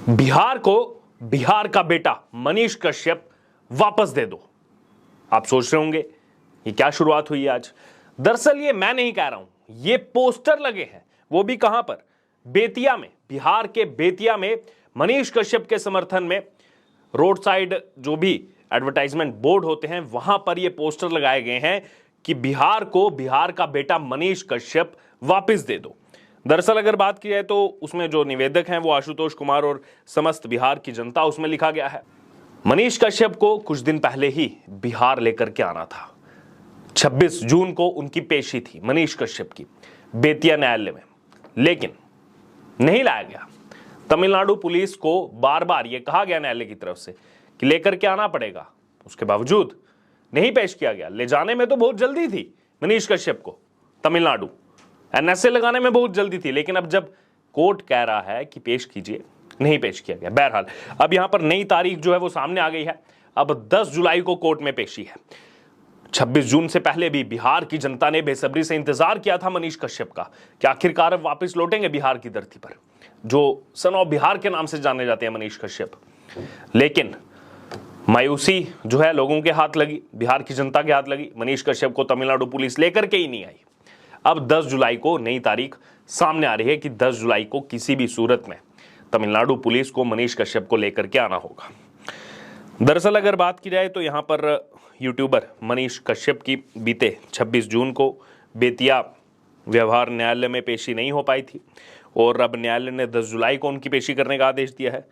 बिहार को बिहार का बेटा मनीष कश्यप वापस दे दो। आप सोच रहे होंगे ये क्या शुरुआत हुई आज। दरअसल ये मैं नहीं कह रहा हूं, ये पोस्टर लगे हैं, वो भी कहां पर, बेतिया में। बिहार के बेतिया में मनीष कश्यप के समर्थन में रोड साइड जो भी एडवर्टाइजमेंट बोर्ड होते हैं वहां पर ये पोस्टर लगाए गए हैं कि बिहार को बिहार का बेटा मनीष कश्यप वापस दे दो। दरअसल अगर बात की जाए तो उसमें जो निवेदक हैं वो आशुतोष कुमार और समस्त बिहार की जनता, उसमें लिखा गया है मनीष कश्यप को कुछ दिन पहले ही बिहार लेकर के आना था। 26 जून को उनकी पेशी थी मनीष कश्यप की बेतिया न्यायालय में, लेकिन नहीं लाया गया। तमिलनाडु पुलिस को बार बार यह कहा गया न्यायालय की तरफ से कि लेकर के आना पड़ेगा, उसके बावजूद नहीं पेश किया गया। ले जाने में तो बहुत जल्दी थी मनीष कश्यप को, तमिलनाडु एनएसए लगाने में बहुत जल्दी थी, लेकिन अब जब कोर्ट कह रहा है कि पेश कीजिए, नहीं पेश किया गया। बहरहाल अब यहां पर नई तारीख जो है वो सामने आ गई है। अब 10 जुलाई को कोर्ट में पेशी है। 26 जून से पहले भी बिहार की जनता ने बेसब्री से इंतजार किया था मनीष कश्यप का कि आखिरकार अब वापस लौटेंगे बिहार की धरती पर, जो सन ऑफ बिहार के नाम से जाने जाते हैं मनीष कश्यप। लेकिन मायूसी जो है लोगों के हाथ लगी, बिहार की जनता के हाथ लगी। मनीष कश्यप को तमिलनाडु पुलिस लेकर के ही नहीं आई। अब 10 जुलाई को नई तारीख सामने आ रही है कि 10 जुलाई को किसी भी सूरत में तमिलनाडु पुलिस को मनीष कश्यप को लेकर के आना होगा। दरअसल अगर बात की जाए तो यहां पर यूट्यूबर मनीष कश्यप की बीते 26 जून को बेतिया व्यवहार न्यायालय में पेशी नहीं हो पाई थी और अब न्यायालय ने 10 जुलाई को उनकी पेशी करने का आदेश दिया है।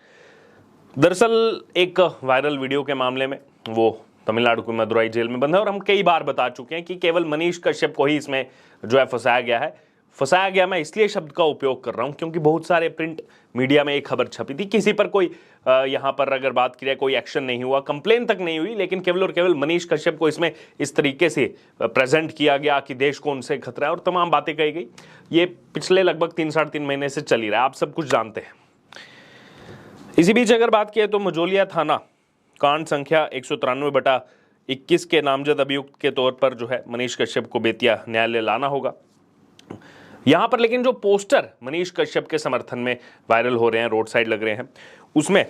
दरअसल एक वायरल वीडियो के मामले में वो तमिलनाडु की मदुराई जेल में बंद है और हम कई बार बता चुके हैं कि केवल मनीष कश्यप को ही इसमें जो है फंसाया गया है। फंसाया गया, मैं इसलिए शब्द का उपयोग कर रहा हूं क्योंकि बहुत सारे प्रिंट मीडिया में एक खबर छपी थी, किसी पर कोई यहां पर अगर बात की जाए कोई एक्शन नहीं हुआ, कंप्लेन तक नहीं हुई, लेकिन केवल और केवल मनीष कश्यप को इसमें इस तरीके से प्रेजेंट किया गया कि देश को उनसे खतरा है और तमाम बातें कही गई। ये पिछले लगभग 3-3.5 महीने से चल ही रहा है, आप सब कुछ जानते हैं। इसी बीच अगर बात की तो मझोलिया थाना कांड संख्या 193/21 के नामजद अभियुक्त के तौर पर जो है मनीष कश्यप को बेतिया न्यायालय लाना होगा। यहां पर लेकिन जो पोस्टर मनीष कश्यप के समर्थन में वायरल हो रहे हैं, रोड साइड लग रहे हैं, उसमें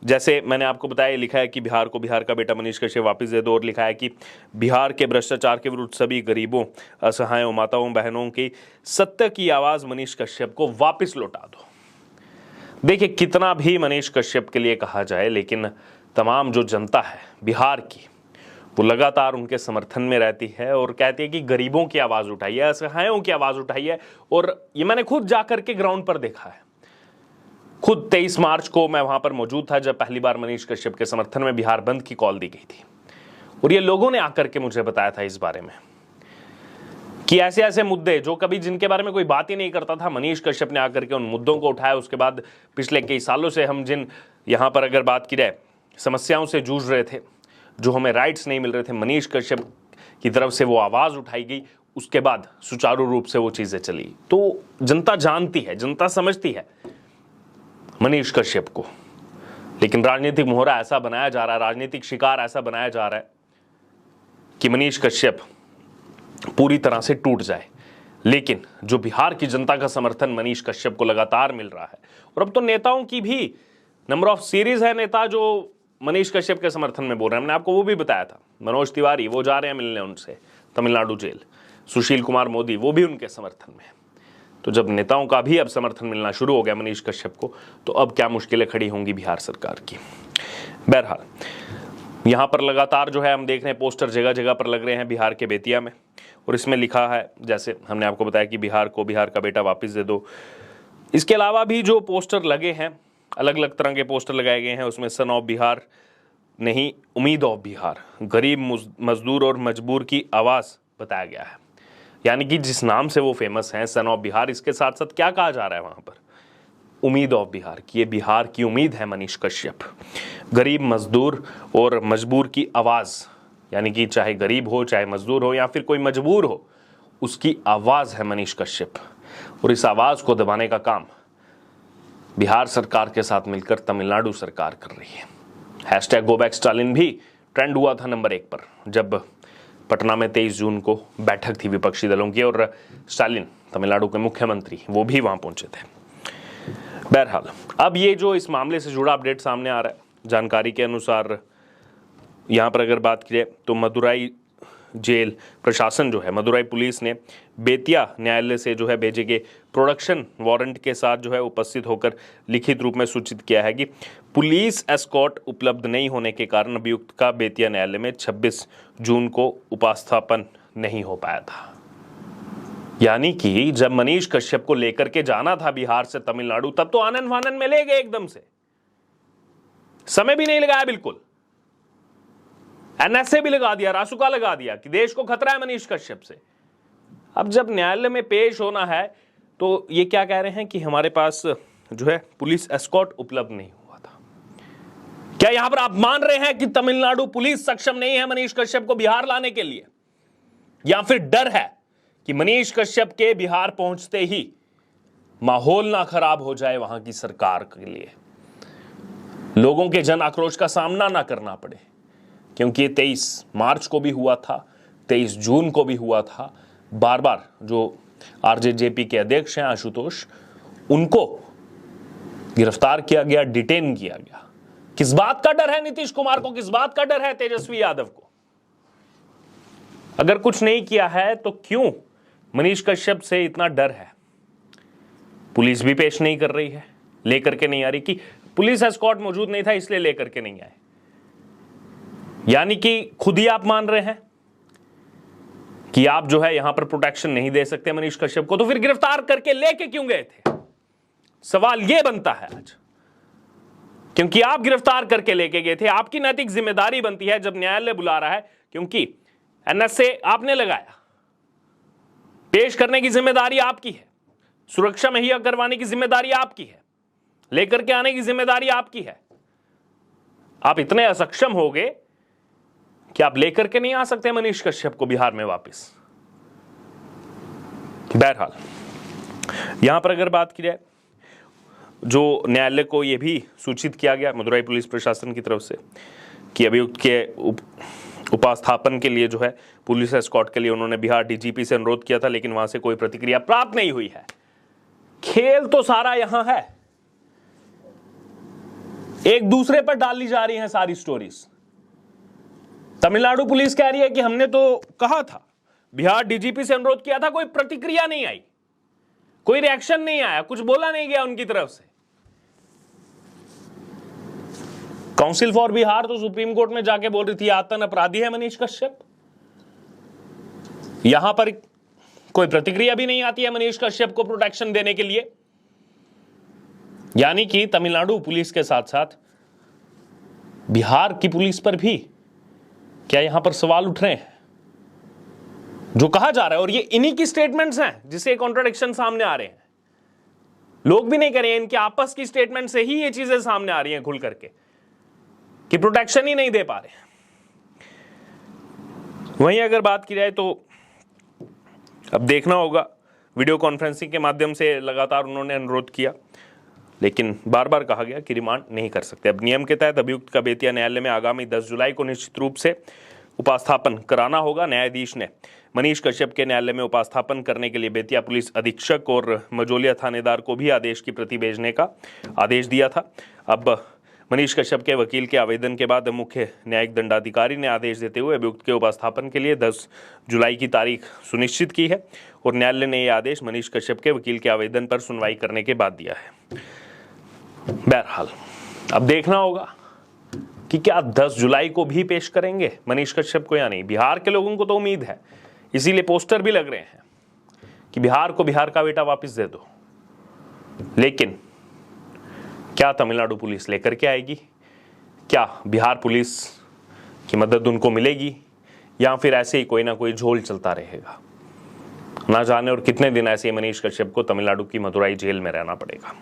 जैसे मैंने आपको बताया लिखा है कि बिहार को बिहार का बेटा मनीष कश्यप वापस दे दो और लिखा है कि बिहार के भ्रष्टाचार के विरुद्ध सभी गरीबों, असहायों, माताओं, बहनों की सत्य की आवाज मनीष कश्यप को वापस लौटा दो। देखिए कितना भी मनीष कश्यप के लिए कहा जाए, लेकिन तमाम जो जनता है बिहार की वो लगातार उनके समर्थन में रहती है और कहती है कि गरीबों की आवाज उठाइए, असहायों की आवाज उठाइए। और ये मैंने खुद जाकर के ग्राउंड पर देखा है। खुद 23 मार्च को मैं वहां पर मौजूद था जब पहली बार मनीष कश्यप के समर्थन में बिहार बंद की कॉल दी गई थी और ये लोगों ने आकर के मुझे बताया था इस बारे में कि ऐसे ऐसे मुद्दे जो कभी जिनके बारे में कोई बात ही नहीं करता था, मनीष कश्यप ने आकर के उन मुद्दों को उठाया। उसके बाद पिछले कई सालों से हम जिन यहां पर अगर बात की जाए समस्याओं से जूझ रहे थे, जो हमें राइट्स नहीं मिल रहे थे, मनीष कश्यप की तरफ से वो आवाज उठाई गई। उसके बाद सुचारू रूप से वो चीजें चली। तो जनता जानती है, जनता समझती है मनीष कश्यप को, लेकिन राजनीतिक मोहरा ऐसा बनाया जा रहा है, राजनीतिक शिकार ऐसा बनाया जा रहा है कि मनीष कश्यप पूरी तरह से टूट जाए। लेकिन जो बिहार की जनता का समर्थन मनीष कश्यप को लगातार मिल रहा है, और अब तो नेताओं की भी नंबर ऑफ सीरीज है, नेता जो मनीष कश्यप के समर्थन में बोल रहे हैं। मैंने आपको वो भी बताया था, मनोज तिवारी वो जा रहे हैं मिलने उनसे तमिलनाडु जेल, सुशील कुमार मोदी वो भी उनके समर्थन में। तो जब नेताओं का भी अब समर्थन मिलना शुरू हो गया मनीष कश्यप को, तो अब क्या मुश्किलें खड़ी होंगी बिहार सरकार की। बहरहाल यहां पर लगातार जो है हम देख रहे हैं पोस्टर जगह जगह पर लग रहे हैं बिहार के बेतिया में, और इसमें लिखा है, जैसे हमने आपको बताया कि बिहार को बिहार का बेटा वापस दे दो। इसके अलावा भी जो पोस्टर लगे हैं, अलग अलग तरह के पोस्टर लगाए गए हैं, उसमें सन ऑफ बिहार नहीं, उम्मीद ऑफ बिहार, गरीब, मजदूर और मजबूर की आवाज बताया गया है। यानी कि जिस नाम से वो फेमस हैं, सन ऑफ बिहार, इसके साथ साथ क्या कहा जा रहा है वहां पर, उम्मीद ऑफ बिहार, कि ये बिहार की उम्मीद है मनीष कश्यप। गरीब, मजदूर और मजबूर की आवाज, यानी कि चाहे गरीब हो, चाहे मजदूर हो या फिर कोई मजबूर हो, उसकी आवाज है मनीष कश्यप। और इस आवाज को दबाने का काम बिहार सरकार के साथ मिलकर तमिलनाडु सरकार कर रही है। हैशटैग गो बैक स्टालिन भी ट्रेंड हुआ था नंबर 1 पर, जब पटना में 23 जून को बैठक थी विपक्षी दलों की और स्टालिन तमिलनाडु के मुख्यमंत्री वो भी वहां पहुंचे थे। बहरहाल अब ये जो इस मामले से जुड़ा अपडेट सामने आ रहा है, जानकारी के अनुसार यहाँ पर अगर बात की जाए तो मदुराई जेल प्रशासन जो है, मदुराई पुलिस ने बेतिया न्यायालय से जो है भेजे गए प्रोडक्शन वारंट के साथ जो है उपस्थित होकर लिखित रूप में सूचित किया है कि पुलिस एस्कॉर्ट उपलब्ध नहीं होने के कारण अभियुक्त का बेतिया न्यायालय में 26 जून को उपस्थापन नहीं हो पाया था। यानी कि जब मनीष कश्यप को लेकर के जाना था बिहार से तमिलनाडु, तब तो आनंद फानन में ले गए एकदम से, समय भी नहीं लगाया, बिल्कुल एनएसए भी लगा दिया, रासुका लगा दिया कि देश को खतरा है मनीष कश्यप से। अब जब न्यायालय में पेश होना है तो ये क्या कह रहे हैं कि हमारे पास जो है पुलिस एस्कॉर्ट उपलब्ध नहीं हुआ था। क्या यहां पर आप मान रहे हैं कि तमिलनाडु पुलिस सक्षम नहीं है मनीष कश्यप को बिहार लाने के लिए, या फिर डर है कि मनीष कश्यप के बिहार पहुंचते ही माहौल ना खराब हो जाए वहां की सरकार के लिए, लोगों के जन आक्रोश का सामना ना करना पड़े? क्योंकि ये 23 मार्च को भी हुआ था, 23 जून को भी हुआ था, बार बार जो आरजेजेपी के अध्यक्ष हैं आशुतोष, उनको गिरफ्तार किया गया, डिटेन किया गया। किस बात का डर है नीतीश कुमार को, किस बात का डर है तेजस्वी यादव को? अगर कुछ नहीं किया है तो क्यों मनीष कश्यप से इतना डर है? पुलिस भी पेश नहीं कर रही है, लेकर के नहीं आ रही कि पुलिस एस्कॉर्ट मौजूद नहीं था इसलिए लेकर के नहीं आए। यानी कि खुद ही आप मान रहे हैं कि आप जो है यहां पर प्रोटेक्शन नहीं दे सकते मनीष कश्यप को, तो फिर गिरफ्तार करके लेके क्यों गए थे? सवाल यह बनता है आज। क्योंकि आप गिरफ्तार करके लेके गए थे, आपकी नैतिक जिम्मेदारी बनती है जब न्यायालय बुला रहा है, क्योंकि एनएसए आपने लगाया, पेश करने की जिम्मेदारी आपकी है, सुरक्षा मुहैया करवाने की जिम्मेदारी आपकी है, लेकर के आने की जिम्मेदारी आपकी है। आप इतने असक्षम हो गए कि आप लेकर के नहीं आ सकते मनीष कश्यप को बिहार में वापस। बहरहाल यहां पर अगर बात की जाए, जो न्यायालय को यह भी सूचित किया गया मदुराई पुलिस प्रशासन की तरफ से कि अभियुक्त के उपस्थापन के लिए जो है पुलिस एस्कॉर्ट के लिए उन्होंने बिहार डीजीपी से अनुरोध किया था, लेकिन वहां से कोई प्रतिक्रिया प्राप्त नहीं हुई है। खेल तो सारा यहां है, एक दूसरे पर डाली जा रही हैं सारी स्टोरीज। तमिलनाडु पुलिस कह रही है कि हमने तो कहा था, बिहार डीजीपी से अनुरोध किया था, कोई प्रतिक्रिया नहीं आई, कोई रिएक्शन नहीं आया, कुछ बोला नहीं गया उनकी तरफ से। काउंसिल फॉर बिहार तो सुप्रीम कोर्ट में जाके बोल रही थी आतंक अपराधी है मनीष कश्यप। यहां पर कोई प्रतिक्रिया भी नहीं आती है मनीष कश्यप को प्रोटेक्शन देने के लिए। यानी कि तमिलनाडु पुलिस के साथ साथ बिहार की पुलिस पर भी क्या यहां पर सवाल उठ रहे हैं? जो कहा जा रहा है, और ये इन्हीं की स्टेटमेंट्स हैं जिससे कॉन्ट्राडिक्शन सामने आ रहे हैं। लोग भी नहीं कर रहे हैं, इनके आपस की स्टेटमेंट से ही ये चीजें सामने आ रही हैं खुल करके कि प्रोटेक्शन ही नहीं दे पा रहे। वहीं अगर बात की जाए तो अब देखना होगा, वीडियो कॉन्फ्रेंसिंग के माध्यम से लगातार उन्होंने अनुरोध किया, लेकिन बार बार कहा गया कि रिमांड नहीं कर सकते। अब नियम के तहत अभियुक्त का बेतिया न्यायालय में आगामी 10 जुलाई को निश्चित रूप से उपस्थापन कराना होगा। न्यायाधीश ने मनीष कश्यप के न्यायालय में उपस्थापन करने के लिए बेतिया पुलिस अधीक्षक और मजोलिया थानेदार को भी आदेश की प्रति भेजने का आदेश दिया था। अब मनीष कश्यप के वकील के आवेदन के बाद मुख्य न्यायिक दंडाधिकारी ने आदेश देते हुए अभियुक्त के उपस्थापन के लिए 10 जुलाई की तारीख सुनिश्चित की है, और न्यायालय ने यह आदेश मनीष कश्यप के वकील के आवेदन पर सुनवाई करने के बाद दिया है। बहरहाल अब देखना होगा कि क्या 10 जुलाई को भी पेश करेंगे मनीष कश्यप को या नहीं। बिहार के लोगों को तो उम्मीद है, इसीलिए पोस्टर भी लग रहे हैं कि बिहार को बिहार का बेटा वापस दे दो। लेकिन क्या तमिलनाडु पुलिस लेकर के आएगी? क्या बिहार पुलिस की मदद उनको मिलेगी, या फिर ऐसे ही कोई ना कोई झोल चलता रहेगा? ना जाने और कितने दिन ऐसे मनीष कश्यप को तमिलनाडु की मदुराई जेल में रहना पड़ेगा।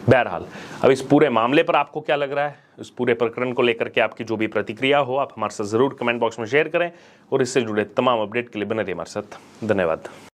बहरहाल अब इस पूरे मामले पर आपको क्या लग रहा है, इस पूरे प्रकरण को लेकर के आपकी जो भी प्रतिक्रिया हो आप हमारे साथ जरूर कमेंट बॉक्स में शेयर करें, और इससे जुड़े तमाम अपडेट के लिए बने रहिए हमारे साथ। धन्यवाद।